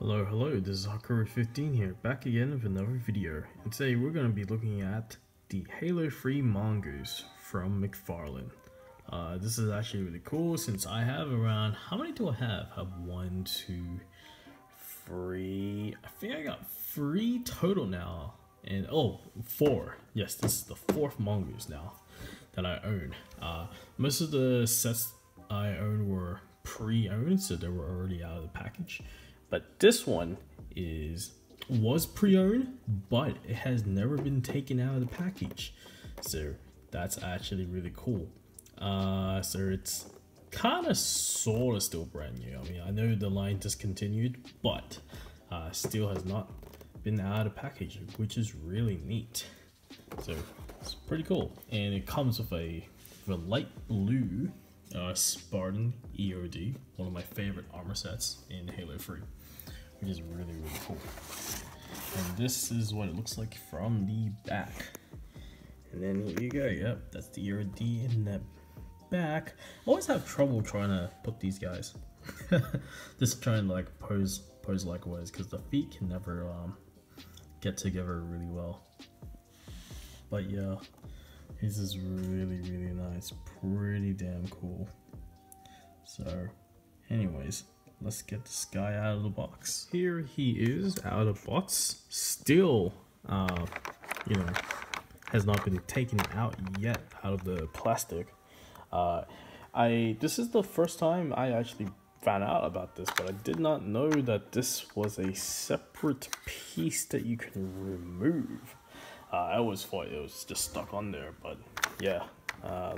Hello, this is Hakuru15 here, back again with another video, and today we're going to be looking at the Halo 3 Mongoose from McFarlane. This is actually really cool since I have around, how many do I have? I have 1, 2, 3, I think I got 3 total now, and 4. Yes, this is the 4th Mongoose now that I own. Most of the sets I own were pre-owned, so they were already out of the package. But this one was pre-owned, but it has never been taken out of the package. So that's actually really cool. So it's kind of sort of still brand new. I mean, I know the line discontinued, but still has not been out of the package, which is really neat. So it's pretty cool. And it comes with a light blue Spartan EOD, one of my favorite armor sets in Halo 3. Which is really cool. And this is what it looks like from the back. And then here you go, yep, that's the EOD in the back. I always have trouble trying to put these guys. Just trying to like pose likewise, because the feet can never get together really well. But yeah, this is really nice, pretty damn cool. So anyways, let's get this guy out of the box. Here he is out of the box. Still, has not been taken out yet out of the plastic. This is the first time I actually found out about this, but I did not know that this was a separate piece that you can remove. I always thought it was just stuck on there, but yeah,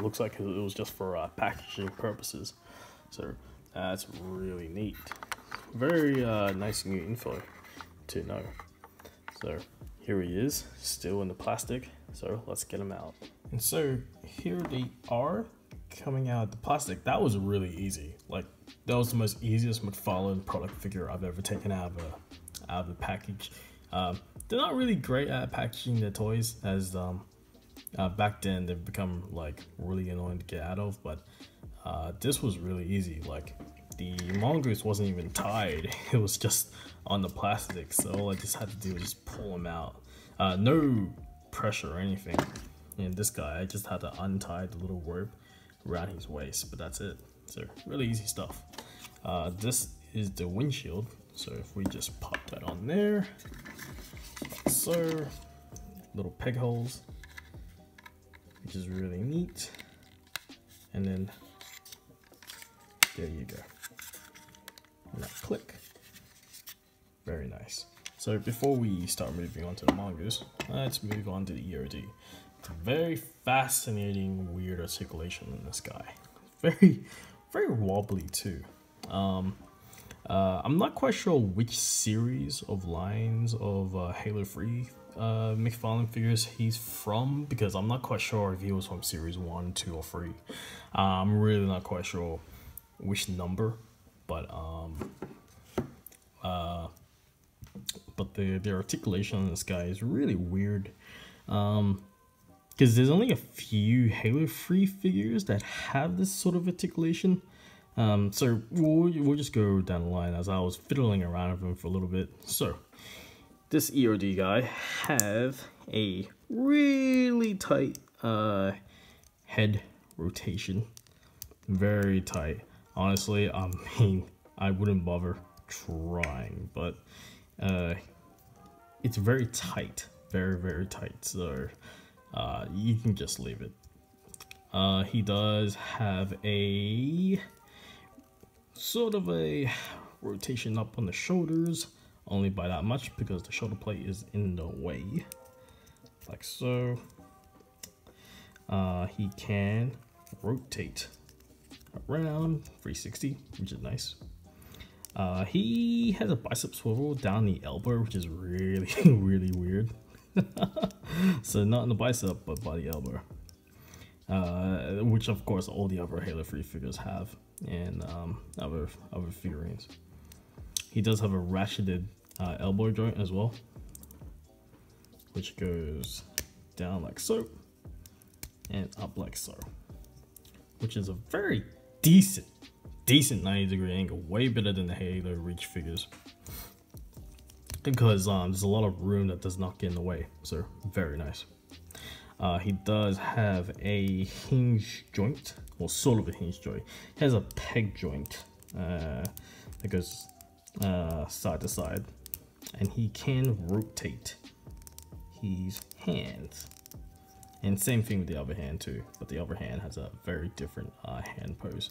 looks like it was just for packaging purposes. So that's really neat. Very nice new info to know. So here he is, still in the plastic. So let's get him out. And so here they are coming out of the plastic. That was really easy. Like, that was the most easiest McFarlane product figure I've ever taken out of the package. They're not really great at packaging their toys, as back then they've become like really annoying to get out of, but this was really easy. Like, the Mongoose wasn't even tied, it was just on the plastic, so all I just had to do was just pull him out. No pressure or anything. And this guy, I just had to untie the little rope around his waist, but that's it. So really easy stuff. This is the windshield, so if we just pop that on there, like so, little peg holes, which is really neat. And then there you go. Now click. Very nice. So before we start moving on to the Mongoose, let's move on to the EOD. It's a very fascinating, weird articulation in this guy. Very wobbly too. I'm not quite sure which series of lines of Halo 3 McFarlane figures he's from, because I'm not quite sure if he was from series 1, 2, or 3. I'm really not quite sure which number, but the articulation on this guy is really weird, because there's only a few Halo 3 figures that have this sort of articulation. So we'll just go down the line as I was fiddling around with him for a little bit. So this EOD guy have a really tight head rotation, very tight. Honestly, I mean, I wouldn't bother trying, but it's very tight, very tight, so you can just leave it. He does have a sort of a rotation up on the shoulders, only by that much because the shoulder plate is in the way, like so. He can rotate around 360, which is nice. He has a bicep swivel down the elbow, which is really weird. So not in the bicep, but by the elbow, which of course all the other Halo 3 figures have, and other figurines. He does have a ratcheted elbow joint as well, which goes down like so and up like so, which is a very decent 90-degree angle, way better than the Halo Reach figures. because there's a lot of room that does not get in the way. So very nice. He does have a hinge joint, or sort of a hinge joint. He has a peg joint that goes side to side, and he can rotate his hands. And same thing with the other hand too, but the other hand has a very different hand pose,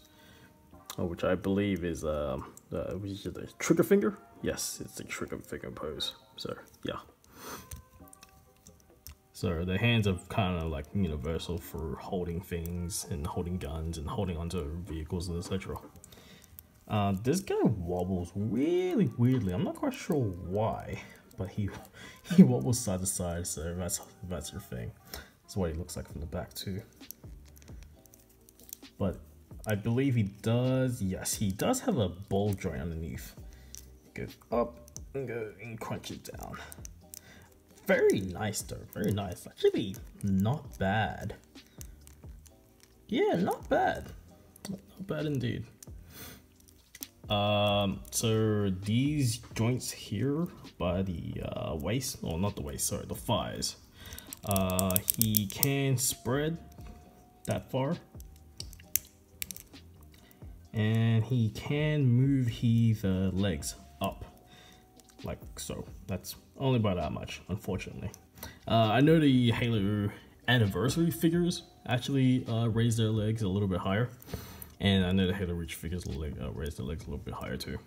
which I believe is the trigger finger. Yes, it's the trigger finger pose. So yeah. So the hands are kind of like universal for holding things and holding guns and holding onto vehicles and etc. This guy wobbles really weirdly. I'm not quite sure why, but he wobbles side to side. So that's your thing. That's what he looks like from the back too. But I believe he does. Yes, he does have a ball joint underneath. It goes up and go and crunch it down. Very nice though, very nice. Actually, not bad. Yeah, not bad. Not bad indeed. So these joints here by the waist, or not the waist, sorry, the thighs. He can spread that far. And he can move the legs up. Like so. That's only by that much, unfortunately. I know the Halo anniversary figures actually raise their legs a little bit higher, and I know the Halo Reach figures raise their legs a little bit higher too.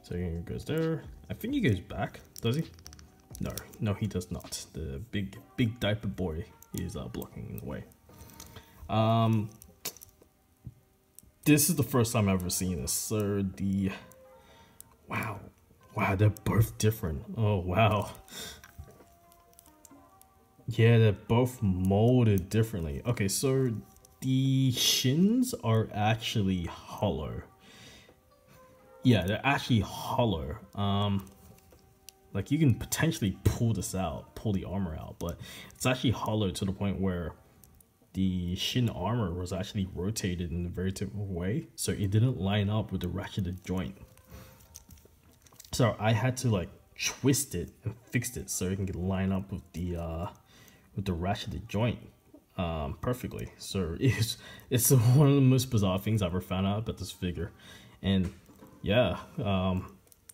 So he goes there. I think he goes back. Does he? No, he does not. The big diaper boy is blocking in the way. This is the first time I've ever seen this. So the wow, they're both different. Oh wow. Yeah, they're both molded differently. Okay, so the shins are actually hollow. Yeah, they're actually hollow. Like you can potentially pull the armor out, but it's actually hollow to the point where the shin armor was actually rotated in a very typical way, so it didn't line up with the ratcheted joint. So I had to like twist it and fix it so it can line up with the ratcheted joint perfectly. So it's one of the most bizarre things I've ever found out about this figure. And yeah,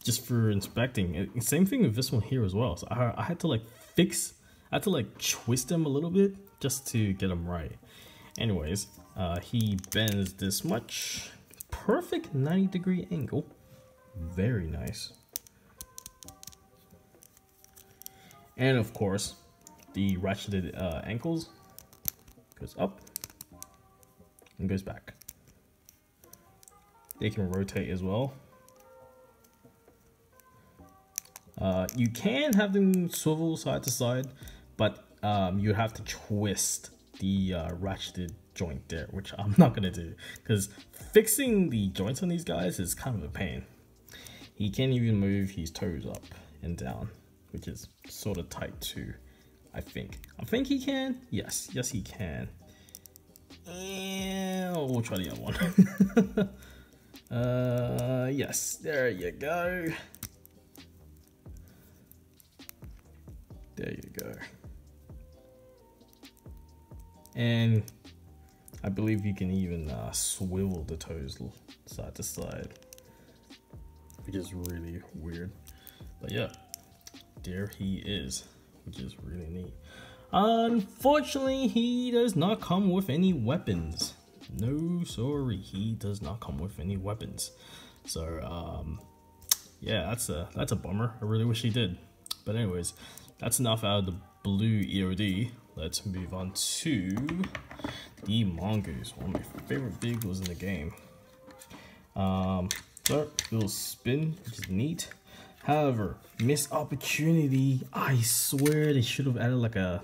just for inspecting, same thing with this one here as well. So I had to like twist them a little bit just to get them right. Anyways, he bends this much. Perfect 90-degree angle. Very nice. And of course, the ratcheted ankles goes up and goes back. They can rotate as well. You can have them swivel side to side, but you have to twist the ratcheted joint there, which I'm not gonna do because fixing the joints on these guys is kind of a pain. He can't even move his toes up and down, which is sort of tight too. I think he can. Yes, he can. And we'll try the other one. Yes, there you go. There you go. And I believe you can even swivel the toes side to side, which is really weird. But yeah, there he is, which is really neat. Unfortunately, he does not come with any weapons. No, sorry, he does not come with any weapons. So yeah, that's a bummer. I really wish he did. But anyways, that's enough out of the blue EOD. Let's move on to the Mongoose, one of my favorite vehicles in the game. So little spin, which is neat. However, missed opportunity. I swear they should have added like I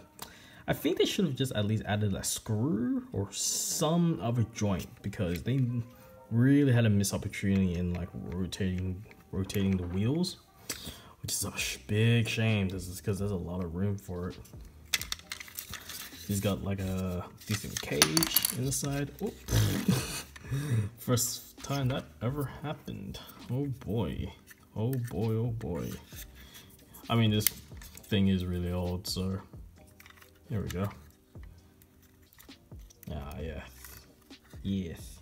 think they should have just at least added a screw or some other joint, because they really had a missed opportunity in like rotating the wheels, which is a big shame. This is because there's a lot of room for it. He's got like a decent cage in the side. Oh. First time that ever happened. Oh boy. Oh boy, oh boy. I mean, this thing is really old, so here we go. Ah, yeah. Yes.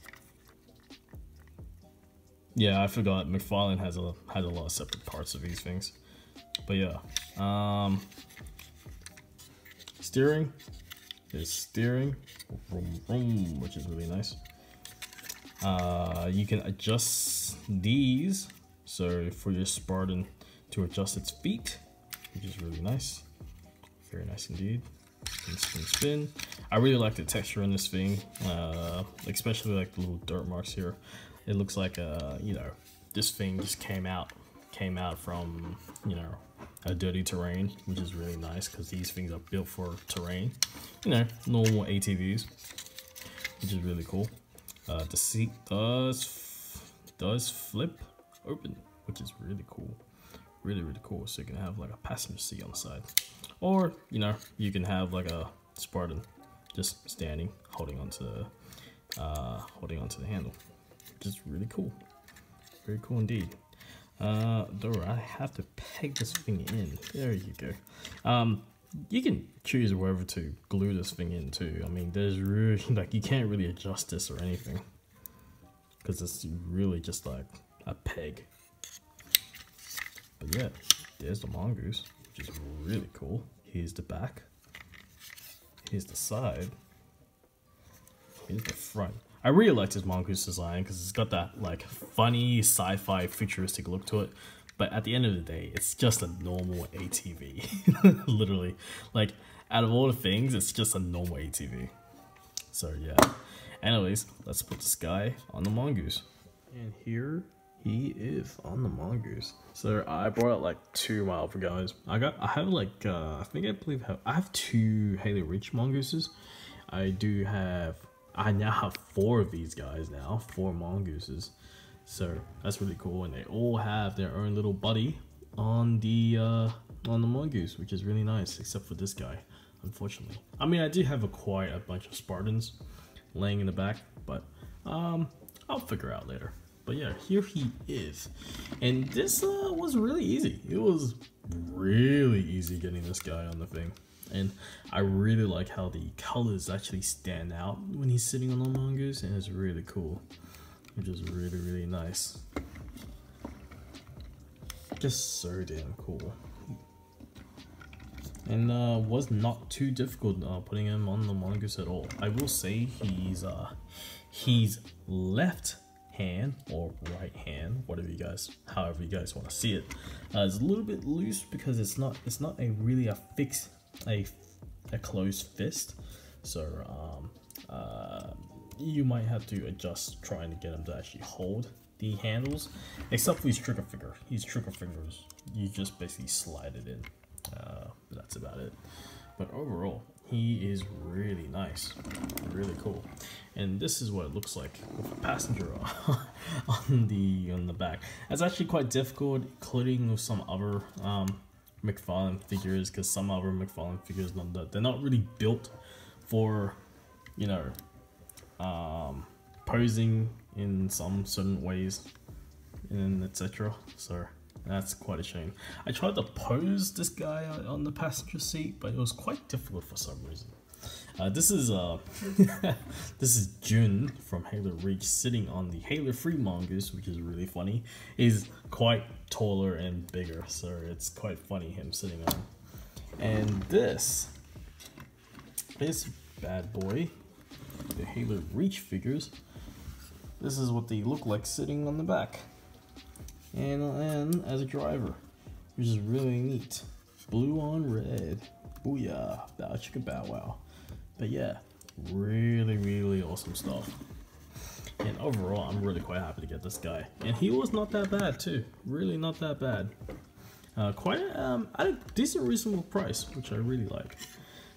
Yeah, I forgot McFarlane has a lot of separate parts of these things. But yeah. Steering. There's steering. Vroom, vroom, which is really nice. You can adjust these, so for your Spartan to adjust its feet, which is really nice. Very nice indeed. Spin, spin, spin. I really like the texture in this thing, especially like the little dirt marks here. It looks like you know, this thing just came out from, you know, a dirty terrain, which is really nice because these things are built for terrain, you know, normal ATVs, which is really cool. The seat does flip open, which is really cool, really cool. So you can have like a passenger seat on the side, or you know, you can have like a Spartan just standing holding onto the handle, which is really cool, very cool indeed. Though I have to peg this thing in. There you go. You can choose wherever to glue this thing in too. I mean, there's really, like, you can't really adjust this or anything because it's really just like a peg. But yeah, there's the Mongoose, which is really cool. Here's the back. Here's the side. Here's the front. I really like this Mongoose design because it's got that like funny sci-fi futuristic look to it. But at the end of the day, it's just a normal ATV. Literally. Like, out of all the things, it's just a normal ATV. So yeah. Anyways, let's put this guy on the Mongoose. And here he is on the Mongoose. So I brought out like 2 miles for guys. I have like I have 2 Halo Reach Mongooses. I now have 4 of these guys now, 4 Mongooses. So that's really cool, and they all have their own little buddy on the Mongoose, which is really nice, except for this guy, unfortunately. I mean, I do have quite a bunch of Spartans laying in the back, but I'll figure out later. But yeah, here he is, and this was really easy. It was really easy getting this guy on the thing, and I really like how the colors actually stand out when he's sitting on the Mongoose, and it's really cool. Which is really nice. Just so damn cool. And was not too difficult putting him on the Mongoose at all. I will say he's left hand or right hand, however you guys want to see it, is a little bit loose because it's not really a closed fist. So you might have to adjust trying to get him to actually hold the handles, except for his trigger finger. His trigger fingers, you just basically slide it in. That's about it. But overall, he is really nice, really cool. And this is what it looks like with a passenger on the back. It's actually quite difficult, including with some other McFarlane figures, because some other McFarlane figures, they're not really built for, you know, posing in some certain ways and etc. So that's quite a shame. I tried to pose this guy on the passenger seat, but it was quite difficult for some reason. This is this is Jun from Halo Reach sitting on the Halo 3 Mongoose, which is really funny. He's quite taller and bigger, so it's quite funny him sitting on. And this bad boy, the Halo Reach figures, this is what they look like sitting on the back and as a driver, which is really neat. Blue on red, booyah, bow chicka bow wow. But yeah, really awesome stuff. And overall, I'm really quite happy to get this guy, and he was not that bad too, really not that bad. Quite at a decent reasonable price, which I really like.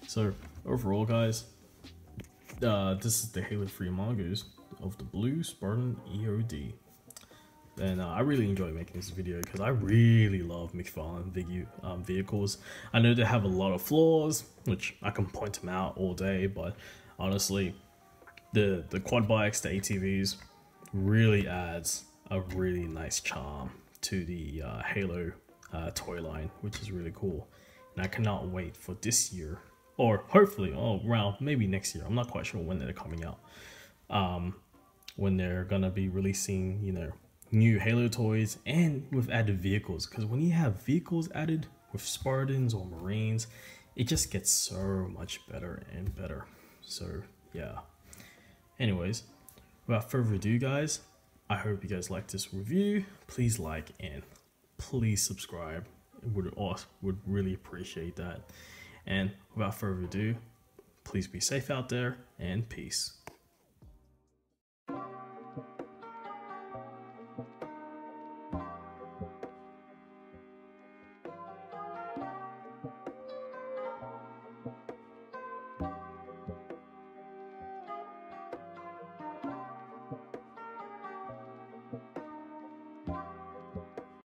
So overall guys, this is the Halo 3 Mongoose of the blue Spartan EOD. And I really enjoy making this video because I really love McFarlane vehicles. I know they have a lot of flaws, which I can point them out all day, but honestly, the quad bikes, the ATVs, really adds a really nice charm to the Halo toy line, which is really cool. And I cannot wait for this year, or hopefully, around maybe next year. I'm not quite sure when they're coming out. When they're gonna be releasing, you know, new Halo toys and with added vehicles. Because when you have vehicles added with Spartans or Marines, it just gets so much better and better. So yeah. Anyways, without further ado, guys, I hope you guys like this review. Please like and please subscribe. Would really appreciate that. And without further ado, please be safe out there and peace.